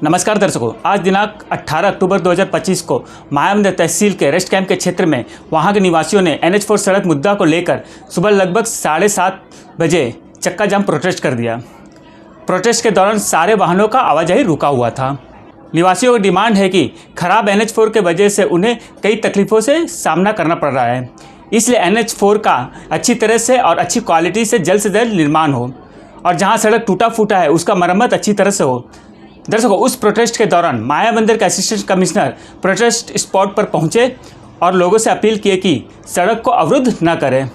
नमस्कार दर्शकों, आज दिनांक 18 अक्टूबर 2025 को मायाबंदर तहसील के रेस्ट कैंप के क्षेत्र में वहां के निवासियों ने NH4 सड़क मुद्दा को लेकर सुबह लगभग 7:30 बजे चक्का जाम प्रोटेस्ट कर दिया। प्रोटेस्ट के दौरान सारे वाहनों का आवाजाही रुका हुआ था। निवासियों की डिमांड है कि खराब NH4 के वजह से उन्हें कई तकलीफ़ों से सामना करना पड़ रहा है, इसलिए NH4 का अच्छी तरह से और अच्छी क्वालिटी से जल्द निर्माण हो और जहां सड़क टूटा फूटा है उसका मरम्मत अच्छी तरह से हो। दर्शकों, उस प्रोटेस्ट के दौरान मायाबंदर के असिस्टेंट कमिश्नर प्रोटेस्ट स्पॉट पर पहुंचे और लोगों से अपील की कि सड़क को अवरुद्ध न करें।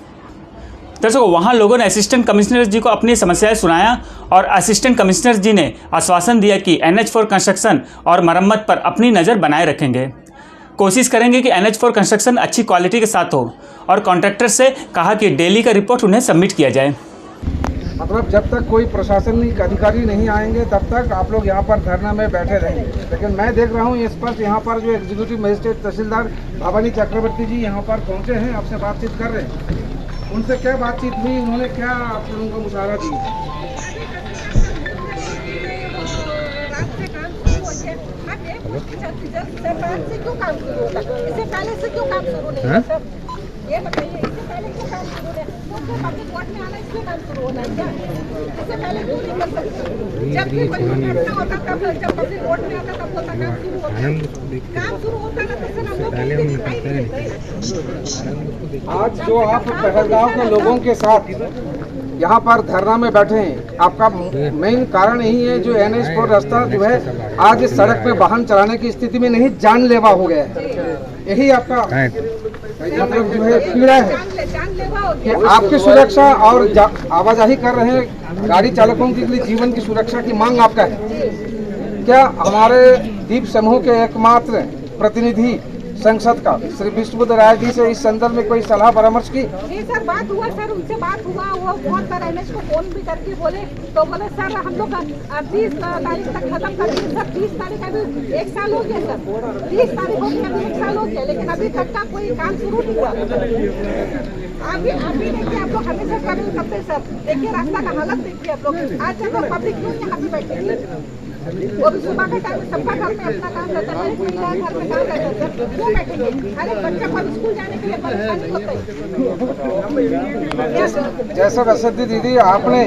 दर्शकों, वहां लोगों ने असिस्टेंट कमिश्नर जी को अपनी समस्याएं सुनाया और असिस्टेंट कमिश्नर जी ने आश्वासन दिया कि NH4 कंस्ट्रक्शन और मरम्मत पर अपनी नज़र बनाए रखेंगे। कोशिश करेंगे कि NH4 कंस्ट्रक्शन अच्छी क्वालिटी के साथ हो और कॉन्ट्रैक्टर से कहा कि डेली का रिपोर्ट उन्हें सबमिट किया जाए। मतलब जब तक कोई प्रशासनिक अधिकारी नहीं आएंगे तब तक आप लोग यहाँ पर धरना में बैठे रहेंगे। लेकिन मैं देख रहा हूँ स्पष्ट यहाँ पर जो एग्जीक्यूटिव मजिस्ट्रेट तहसीलदार भवानी चक्रवर्ती जी यहाँ पर पहुँचे हैं, आपसे बातचीत कर रहे हैं। उनसे क्या बातचीत हुई, उन्होंने क्या आप लोगों को मुशावरा दी? ये बताइए, इससे पहले क्यों काम शुरू है? तो पब्लिक कोर्ट में आना इसलिए काम शुरू होना है क्या? इससे पहले क्यों नहीं कर सकते? जब भी कोई घटना होता तब जब पब्लिक कोर्ट में आता तब होता काम शुरू होता है। काम शुरू होता है तो फिर हम लोग आज जो आप पहलगांव के लोगों के साथ यहाँ पर धरना में बैठे हैं, आपका मेन कारण यही है जो NH4 रास्ता जो है आज इस सड़क पे वाहन चलाने की स्थिति में नहीं, जानलेवा हो गया है। यही आपका मतलब जो है पीड़ा है कि आपकी सुरक्षा और आवाजाही कर रहे हैं गाड़ी चालकों के लिए जीवन की सुरक्षा की मांग आपका है। क्या हमारे दीप समूह के एकमात्र प्रतिनिधि संसद का श्री विष्णुबुद्ध राय जी से इस संदर्भ में कोई सलाह परामर्श की? जी सर, बात हुआ सर, उनसे बात हुआ, वो बहुत बार NH को फोन भी करके बोले तो बोले सर हम लोग 30 तारीख तक खत्म करेंगे। सर 30 तारीख अभी 1 साल हो गया सर, 30 तारीख हो गया, अभी 1 साल हो गया, लेकिन अभी तक का कोई काम शुरू नहीं हुआ। अभी देखिए आप लोग हमेशा कर सकते सर, देखिए रास्ता का हालत देखिए आप लोग। आज जब पब्लिक क्यों यहाँ पे बैठेगी? वो भी सुबह के टाइम सबका घर में अपना काम रहता है, महिला घर में काम रहता है, क्यों बैठेंगे? हर एक बच्चा पर स्कूल जाने के लिए परेशानी होता है। जैसा वसंती दीदी, आपने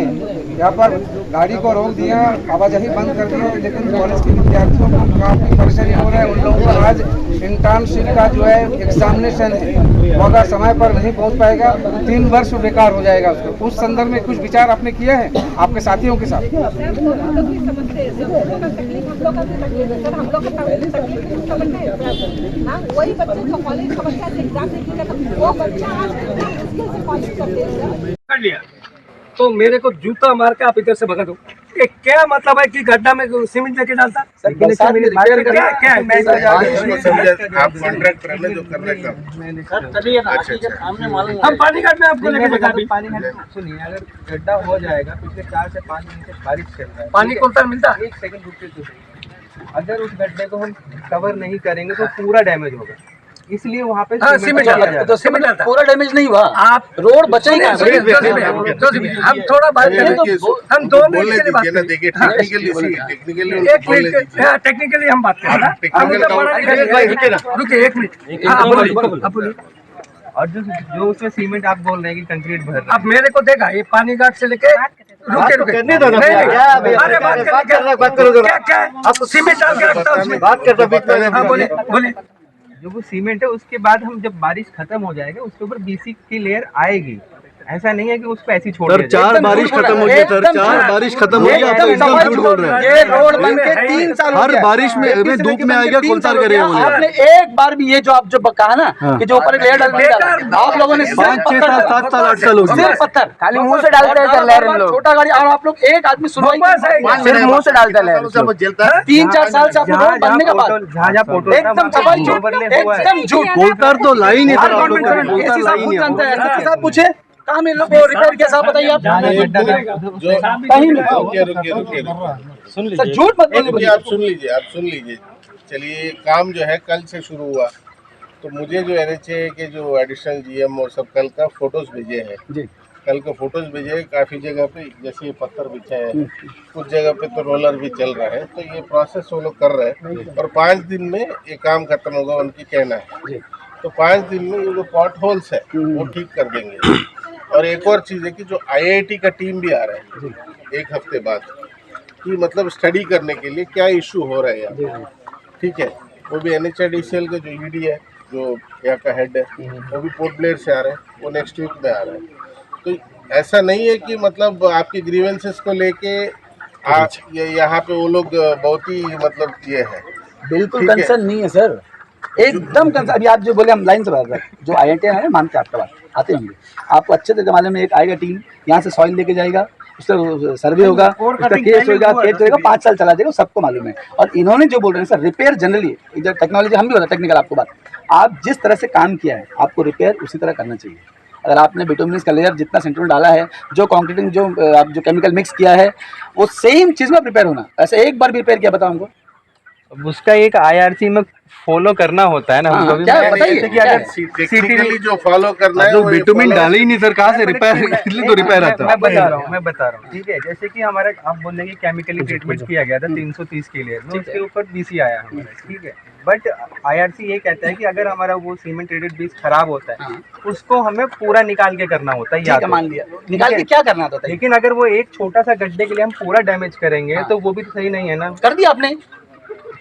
यहाँ पर गाड़ी को रोक दिया, आवाजाही बंद कर दिया, लेकिन कॉलेज के विद्यार्थियों को काफी परेशानी हो रहा है। उन लोगों का आज इंटर्नशिप का जो है एग्जामिनेशन है, वो अगर समय पर नहीं पहुँच पाएगा 3 वर्ष बेकार हो जाएगा उसको। उस संदर्भ में कुछ विचार आपने किया है आपके साथियों के साथ? वही बच्चे जो कॉलेज का बच्चा एग्जाम देखेगा वो बच्चा आज मुश्किल से कॉलेज करते हैं कर लिया तो मेरे को जूता मार के आप इधर से भगा दो। ये क्या मतलब है कि गड्ढा में सीमेंट लेके डालता? आप कॉन्ट्रैक्ट रहने जो कर रहे हैं हम पानी घाट में आपको लेके बता दी। पानी घाट में सुनिए, अगर गड्ढा हो जाएगा, पिछले 4 से 5 दिन से बारिश चल रहा है, पानी कौन सा मिलता? 1 सेकंड रुकिए तो सही। अगर उस गड्ढे को हम कवर नहीं करेंगे तो पूरा डैमेज होगा, इसलिए वहाँ पे सीमेंट तो सीमेंट पूरा डैमेज नहीं हुआ, आप रोड बचेगा। हम थोड़ा बात करें तो हम 2 मिनट के लिए बात करें। देखिए टेक्निकली हम बात करें। रुकिए 1 मिनट, आप बोलिए। और जो उसमें सीमेंट आप बोल रहे हैं कि कंक्रीट भर रहे हैं, अब मेरे को देखा ये पानी घाट से लेके रुके करने दो ना। अरे बात करो क्या आपको सीमेंट डाल के रखता उसमें बात करता। हाँ बोले जो वो सीमेंट है उसके बाद हम जब बारिश खत्म हो जाएगा उसके ऊपर BC की लेयर आएगी। ऐसा नहीं है कि उसको ऐसी छोड़ दिया जाए। 4 बारिश खत्म हो गई सर, 4 बारिश खत्म हो गई, आप तो एकदम झूठ बोल रहे हैं। ये रोड बन के 3 साल हर बारिश में धूप में आएगा कोलतार करेगा। आपने एक बार भी ये जो आप जो कहा ना कि जो ऊपर लेयर डाल, आप लोगों ने 5, 6 साल, 7 साल, 8 साल हो गए। सिर्फ पत्थर खाली मुंह से डालते हैं लेयर में, छोटा गाड़ी, और आप लोग एक आदमी सुनवाई सिर्फ मुंह से डालते हैं लेयर। 3-4 साल से आपको रोड बनने के बाद एकदम सफाई झूठ, एकदम झूठ। कोलतार तो लाइन है सर, आप लोग कोलतार लाइन है। पूछे कहाँ में लोग रिपेयर किया साहब, बताइए आप। सर झूठ मत बोलिए। आप सुन लीजिए। चलिए, काम जो है कल से शुरू हुआ, तो मुझे जो NHA के जो एडिशनल GM और सब कल का फोटोज भेजे हैं, कल के फोटोज भेजे, काफ़ी जगह पे जैसे ये पत्थर बिछा है, कुछ जगह पे तो रोलर भी चल रहा है, तो ये प्रोसेस वो लोग कर रहे हैं और 5 दिन में ये काम खत्म होगा, उनकी कहना है। तो 5 दिन में ये जो पॉट होल्स है वो ठीक कर देंगे। और एक और चीज़ है कि जो IIT का टीम भी आ रहा है 1 हफ्ते बाद, कि मतलब स्टडी करने के लिए क्या इशू हो रहा है यहाँ, ठीक है। वो भी NHIDCL का जो ED है, जो यहाँ का हेड है, वो भी पोर्ट ब्लेयर से आ रहे हैं, वो नेक्स्ट वीक में आ रहे हैं। तो ऐसा नहीं है कि मतलब आपकी ग्रीवेंसेस को लेके यहाँ पे वो लोग बहुत ही मतलब ये है, बिल्कुल कंसर्न नहीं है सर, एकदम कंसर्न। अभी आप जो बोले हम लाइन से बात करें, जो IIT है मानते हैं आपका बात, आते होंगे आपको अच्छे से मालूम है। एक आएगा टीम यहाँ से सॉइल लेके जाएगा, उसका सर्वे होगा, उसका केस होगा, 5 साल चला जाएगा, सबको मालूम है। और इन्होंने जो बोल रहे हैं सर, रिपेयर जनरली इधर टेक्नोलॉजी, हम भी बता टेक्निकल आपको बात, आप जिस तरह से काम किया है आपको रिपेयर उसी तरह करना चाहिए। अगर आपने बिटुमिनस का लेयर जितना सेंटर में डाला है, जो कंक्रीटिंग जो आप जो केमिकल मिक्स किया है, वो सेम चीज़ में रिपेयर होना। ऐसे एक बार भी रिपेयर किया बताओ हमको, उसका एक IRC में फॉलो करना होता है ना। हाँ, कभी क्या मैं बताइए, जैसे कि अगर टेक्निकली जो फॉलो करना है, तो बिटुमिन डाले ही नहीं सर, कहाँ से रिपेयर, इसलिए तो रिपेयर आता है। मैं बता रहा हूँ ठीक है। जैसे कि हमारा आप बोल रहे हैं कि केमिकली ट्रीटमेंट किया गया था 330 के लिए, उसके ऊपर BC आया हमारा, ठीक है। बट IRC ये कहता है कि अगर हमारा वो सीमेंट ट्रीटेड बीस खराब होता है, उसको हमें पूरा निकाल के करना होता है, या तो मान लिया निकाल के क्या करना होता है। लेकिन अगर वो एक छोटा सा गड्ढे के लिए हम पूरा डैमेज करेंगे तो वो भी तो सही नहीं है ना। कर दिया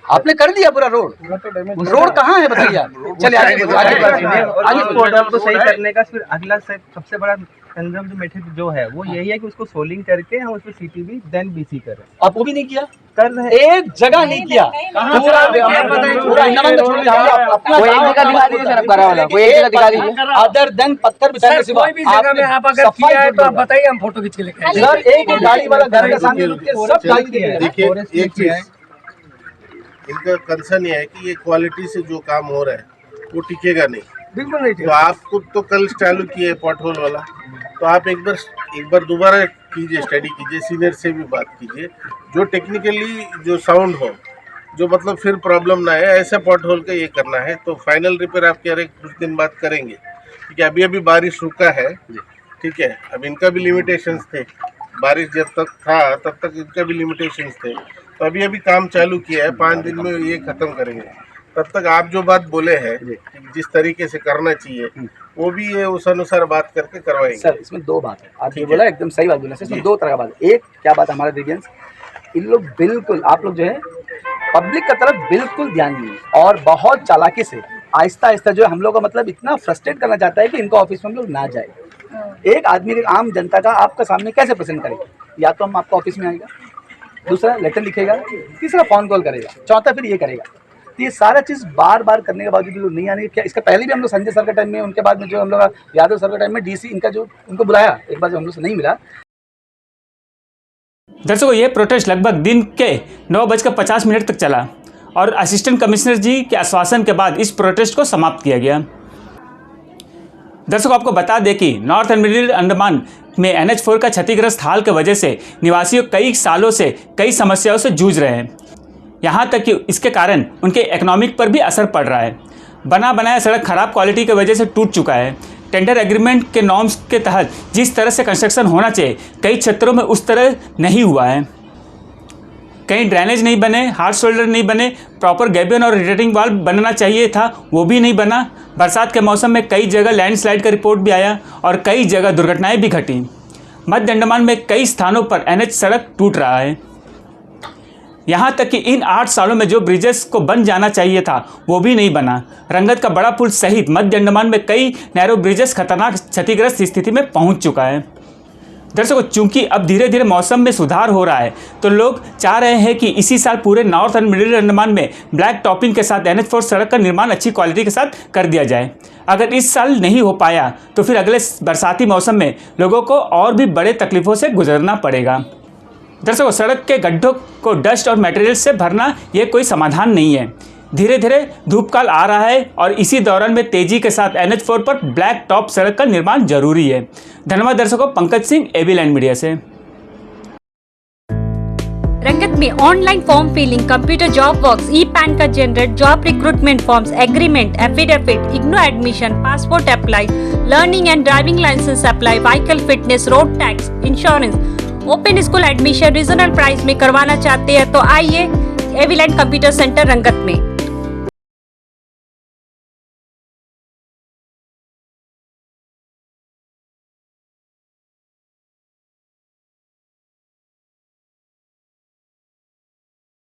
आपने कर दिया पूरा रोड कहाँ है बताइए आप। चलिए आगे पोर्टल को सही करने का फिर अगला सबसे बड़ा कंजर्व जो मेथड जो है वो यही है कि उसको सोलिंग करके हम उसको CTB देन BC करें। आप वो भी नहीं किया, कर रहे हैं, एक जगह नहीं किया, अदर देन पत्थर बिछाने के सिवा आप अगर किया है तो आप बताइए, हम फोटो खींच के लेके सर एक गाड़ी वाला घर के सामने रुक के सब गाड़ी दिया है। देखिए एक चीज इनका कंसर्न ये है कि ये क्वालिटी से जो काम हो रहा है वो टिकेगा नहीं। बिल्कुल नहीं। तो आपको तो कल चालू किए पॉट होल वाला, तो आप एक बार दोबारा कीजिए, स्टडी कीजिए, सीनियर से भी बात कीजिए, जो टेक्निकली जो साउंड हो, जो मतलब फिर प्रॉब्लम ना है, ऐसा पॉट होल का ये करना है। तो फाइनल रिपेयर आप कह रहे कुछ दिन बाद करेंगे, क्योंकि अभी बारिश रुका है, ठीक है। अब इनका भी लिमिटेशंस थे, बारिश जब तक था तब तक इनका भी लिमिटेशंस थे। तो अभी काम चालू किया है, 5 दिन में ये खत्म करेंगे। तब तक आप जो बात बोले हैं जिस तरीके से करना चाहिए, वो भी ये उस अनुसार बात करके करवाएंगे। सर इसमें 2 बात है, आप ये बोला एकदम सही बात बोला सर, इसमें 2 तरह का बात है। एक क्या बात है, हमारा ग्रेडियंस इन लोग बिल्कुल, आप लोग जो है पब्लिक का तरफ बिल्कुल ध्यान नहीं है और बहुत चालाकी से आहिस्ता आहिस्ता जो हम लोग का मतलब इतना फ्रस्ट्रेट करना चाहता है कि इनको ऑफिस में हम लोग ना जाए। एक आदमी के आम जनता का आपका सामने कैसे प्रेजेंट करेगा, या तो हम आपका ऑफिस में आएगा, दूसरा लेटर लिखेगा, तीसरा फोन कॉल करेगा, चौथा फिर ये करेगा। तो ये सारा चीज़ बार बार करने के बावजूद लोग नहीं आने। क्या इसका पहले भी हम लोग संजय सर के टाइम में, उनके बाद में जो हम लोग यादव सर के टाइम में DC इनका जो उनको बुलाया, एक बार जो हम लोग से नहीं मिला। दर्शकों, ये प्रोटेस्ट लगभग दिन के 9:50 तक चला और असिस्टेंट कमिश्नर जी के आश्वासन के बाद इस प्रोटेस्ट को समाप्त किया गया। दर्शकों, आपको बता दें कि नॉर्थ एंड मिडिल अंडमान में NH4 का क्षतिग्रस्त हाल की वजह से निवासियों कई सालों से कई समस्याओं से जूझ रहे हैं। यहाँ तक कि इसके कारण उनके इकोनॉमिक पर भी असर पड़ रहा है। बना बनाया सड़क खराब क्वालिटी की वजह से टूट चुका है। टेंडर एग्रीमेंट के नॉर्म्स के तहत जिस तरह से कंस्ट्रक्शन होना चाहिए, कई क्षेत्रों में उस तरह नहीं हुआ है। कहीं ड्रेनेज नहीं बने, हार्ड शोल्डर नहीं बने, प्रॉपर गैबियन और रिटेटिंग वाल बनना चाहिए था, वो भी नहीं बना। बरसात के मौसम में कई जगह लैंडस्लाइड का रिपोर्ट भी आया और कई जगह दुर्घटनाएं भी घटी। मध्य अंडमान में कई स्थानों पर NH सड़क टूट रहा है। यहाँ तक कि इन 8 सालों में जो ब्रिजेस को बन जाना चाहिए था वो भी नहीं बना। रंगत का बड़ा पुल सहित मध्य अंडमान में कई नैरो ब्रिजेस खतरनाक क्षतिग्रस्त स्थिति में पहुँच चुका है। दर्शकों, चूंकि अब धीरे धीरे मौसम में सुधार हो रहा है, तो लोग चाह रहे हैं कि इसी साल पूरे नॉर्थ एंड मिडिल अंडमान में ब्लैक टॉपिंग के साथ NH4 सड़क का निर्माण अच्छी क्वालिटी के साथ कर दिया जाए। अगर इस साल नहीं हो पाया तो फिर अगले बरसाती मौसम में लोगों को और भी बड़े तकलीफों से गुजरना पड़ेगा। दर्शकों, सड़क के गड्ढों को डस्ट और मटेरियल से भरना ये कोई समाधान नहीं है। धीरे धीरे धूपकाल आ रहा है और इसी दौरान में तेजी के साथ NH4 पर ब्लैक टॉप सड़क का निर्माण जरूरी है। धन्यवाद दर्शकों। Pankaj Singh, AB land media से। रंगत में online form filling, computer job works, e PAN का generate, job recruitment forms, agreement, affidavit, IGNOU admission, passport apply, learning and driving licence apply, vehicle fitness, road tax, insurance, open school admission regional price में करवाना चाहते हैं तो आइए एविलेंट computer centre रंगत में।